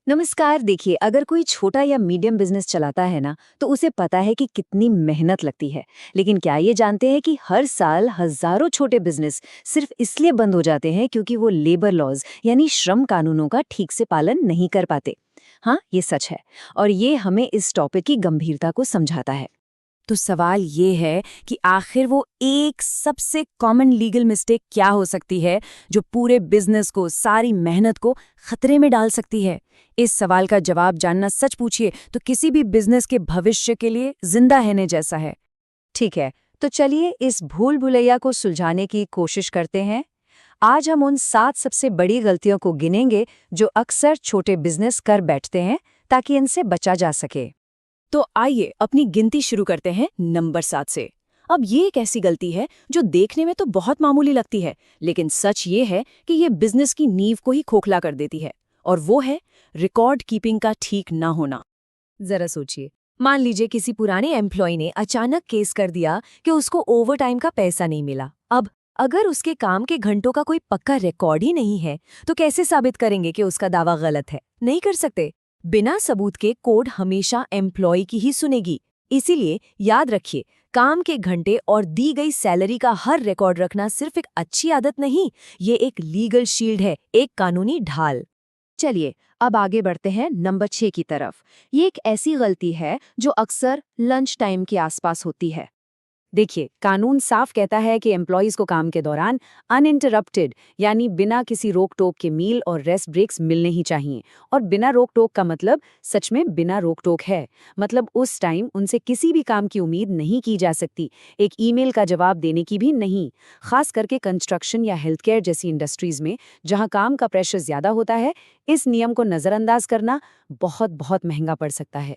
नमस्कार। देखिए, अगर कोई छोटा या मीडियम बिजनेस चलाता है ना, तो उसे पता है कि कितनी मेहनत लगती है। लेकिन क्या ये जानते हैं कि हर साल हजारों छोटे बिजनेस सिर्फ इसलिए बंद हो जाते हैं क्योंकि वो लेबर लॉज यानी श्रम कानूनों का ठीक से पालन नहीं कर पाते। हाँ, ये सच है। और ये हमें इस टॉपिक की गंभीरता को समझाता है। तो सवाल ये है कि आखिर वो एक सबसे कॉमन लीगल मिस्टेक क्या हो सकती है जो पूरे बिजनेस को, सारी मेहनत को खतरे में डाल सकती है। इस सवाल का जवाब जानना, सच पूछिए तो किसी भी बिजनेस के भविष्य के लिए जिंदा रहने जैसा है। ठीक है, तो चलिए इस भूल भुलैया को सुलझाने की कोशिश करते हैं। आज हम उन 7 सबसे बड़ी गलतियों को गिनेंगे जो अक्सर छोटे बिजनेस कर बैठते हैं, ताकि इनसे बचा जा सके। तो आइए अपनी गिनती शुरू करते हैं नंबर 7 से। अब ये एक ऐसी गलती है जो देखने में तो बहुत मामूली लगती है, लेकिन सच ये है कि ये बिजनेस की नींव को ही खोखला कर देती है। और वो है रिकॉर्ड कीपिंग का ठीक ना होना। जरा सोचिए, मान लीजिए किसी पुराने एम्प्लॉय ने अचानक केस कर दिया कि उसको ओवरटाइम का पैसा नहीं मिला। अब अगर उसके काम के घंटों का कोई पक्का रिकॉर्ड ही नहीं है, तो कैसे साबित करेंगे कि उसका दावा गलत है? नहीं कर सकते। बिना सबूत के कोर्ट हमेशा एम्प्लॉय की ही सुनेगी। इसीलिए याद रखिए, काम के घंटे और दी गई सैलरी का हर रिकॉर्ड रखना सिर्फ एक अच्छी आदत नहीं, ये एक लीगल शील्ड है, एक कानूनी ढाल। चलिए, अब आगे बढ़ते हैं नंबर 6 की तरफ। ये एक ऐसी गलती है जो अक्सर लंच टाइम के आसपास होती है। देखिए, कानून साफ कहता है कि एम्प्लॉयज को काम के दौरान अनइंटरप्टेड यानी बिना किसी रोक टोक के मील और रेस्ट ब्रेक्स मिलने ही चाहिए। और बिना रोक टोक का मतलब सच में बिना रोक टोक है। मतलब उस टाइम उनसे किसी भी काम की उम्मीद नहीं की जा सकती, एक ईमेल का जवाब देने की भी नहीं। खास करके कंस्ट्रक्शन या हेल्थ केयर जैसी इंडस्ट्रीज में, जहां काम का प्रेशर ज्यादा होता है, इस नियम को नजरअंदाज करना बहुत बहुत महंगा पड़ सकता है।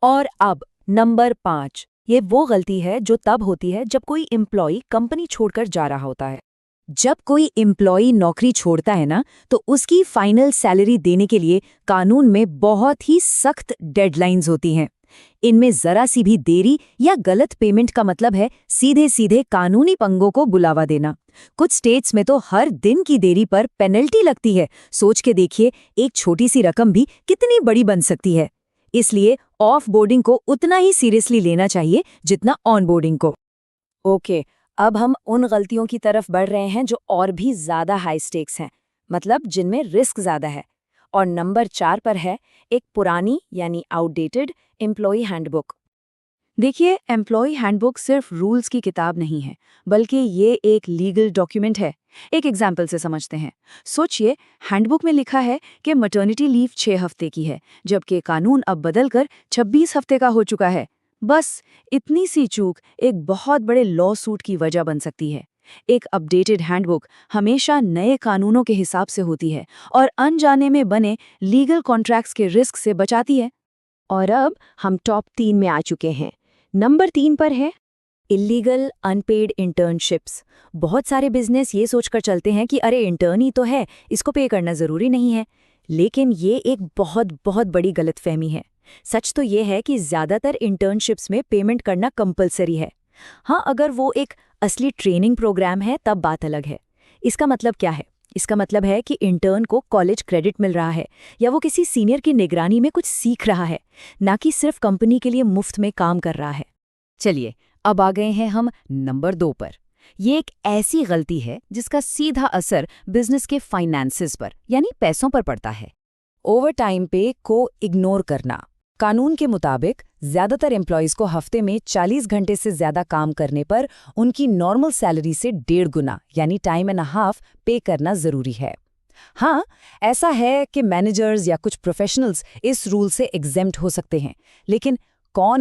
और अब नंबर 5, ये वो गलती है जो तब होती है जब कोई एम्प्लॉय कंपनी छोड़कर जा रहा होता है। जब कोई एम्प्लॉय नौकरी छोड़ता है ना, तो उसकी फाइनल सैलरी देने के लिए कानून में बहुत ही सख्त डेडलाइंस होती हैं। इनमें जरा सी भी देरी या गलत पेमेंट का मतलब है सीधे सीधे कानूनी पंगों को बुलावा देना। कुछ स्टेट्स में तो हर दिन की देरी पर पेनल्टी लगती है। सोच के देखिए, एक छोटी सी रकम भी कितनी बड़ी बन सकती है। इसलिए ऑफ बोर्डिंग को उतना ही सीरियसली लेना चाहिए जितना ऑन बोर्डिंग को। ओके, अब हम उन गलतियों की तरफ बढ़ रहे हैं जो और भी ज्यादा हाई स्टेक्स हैं, मतलब जिनमें रिस्क ज्यादा है। और नंबर 4 पर है एक पुरानी यानी आउटडेटेड एम्प्लॉय हैंडबुक। देखिए, एम्प्लॉय हैंडबुक सिर्फ रूल्स की किताब नहीं है, बल्कि ये एक लीगल डॉक्यूमेंट है। एक एग्जाम्पल से समझते हैं। सोचिए, हैंडबुक में लिखा है कि मैटरनिटी लीव 6 हफ्ते की है, जबकि कानून अब बदलकर 26 हफ्ते का हो चुका है। बस इतनी सी चूक एक बहुत बड़े लॉ सूट की वजह बन सकती है। एक अपडेटेड हैंडबुक हमेशा नए कानूनों के हिसाब से होती है और अनजाने में बने लीगल कॉन्ट्रैक्ट्स के रिस्क से बचाती है। और अब हम टॉप 3 में आ चुके हैं। नंबर 3 पर है इलीगल अनपेड इंटर्नशिप्स। बहुत सारे बिजनेस ये सोचकर चलते हैं कि अरे इंटर्न ही तो है, इसको पे करना जरूरी नहीं है। लेकिन ये एक बहुत बहुत बड़ी गलतफहमी है। सच तो ये है कि ज्यादातर इंटर्नशिप्स में पेमेंट करना कंपलसरी है। हाँ, अगर वो एक असली ट्रेनिंग प्रोग्राम है तब बात अलग है। इसका मतलब क्या है? इसका मतलब है कि इंटर्न को कॉलेज क्रेडिट मिल रहा है, या वो किसी सीनियर की निगरानी में कुछ सीख रहा है, ना कि सिर्फ कंपनी के लिए मुफ्त में काम कर रहा है। चलिए, अब आ गए हैं हम नंबर 2 पर। ये एक ऐसी गलती है जिसका सीधा असर बिजनेस के फाइनेंसेस पर यानी पैसों पर पड़ता है। ओवरटाइम पे को इग्नोर करना। कानून के मुताबिक ज्यादातर एम्प्लॉयज को हफ्ते में 40 घंटे से ज्यादा काम करने पर उनकी नॉर्मल सैलरी से 1.5 गुना यानी टाइम एंड हाफ पे करना जरूरी है। हाँ, ऐसा है कि मैनेजर्स या कुछ प्रोफेशनल्स इस रूल से एग्जेम्प्ट हो सकते हैं, लेकिन कौन